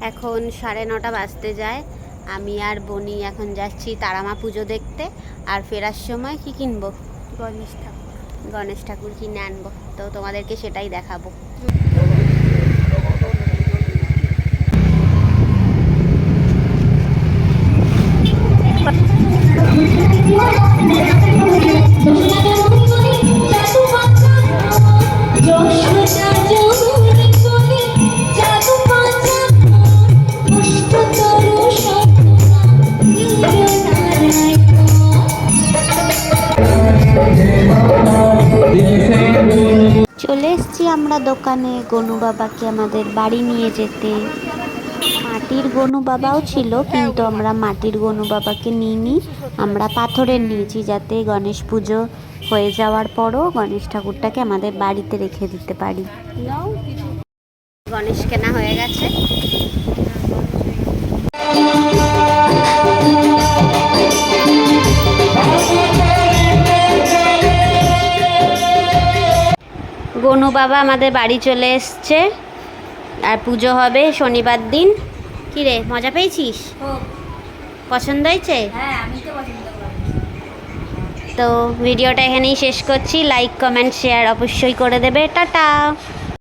এখন 9:30 বাজতে যায়। আমি আর বনি এখন যাচ্ছি তারামা পুজো দেখতে। আর ফেরার সময় কি কিনবো? গণেশ ঠাকুর কিনে আনবো, তো তোমাদেরকে সেটাই দেখাবো। চলে এসছি আমরা দোকানে গনু বাবাকে আমাদের বাড়ি নিয়ে যেতে। মাটির গনু বাবাও ছিল, কিন্তু আমরা মাটির গনু বাবাকে নিইনি, আমরা পাথরের নিয়েছি, যাতে গণেশ পুজো হয়ে যাওয়ার পরও গণেশ ঠাকুরটাকে আমাদের বাড়িতে রেখে দিতে পারি। গণেশ কেনা হয়ে গেছে। গনু বাবা আমাদের বাড়ি চলে এসছে, আর পুজো হবে শনিবার দিন। কি রে, মজা পেয়েছিস? পছন্দ হয়েছে? তো ভিডিওটা এখানেই শেষ করছি। লাইক কমেন্ট শেয়ার অবশ্যই করে দেবে। টাটা।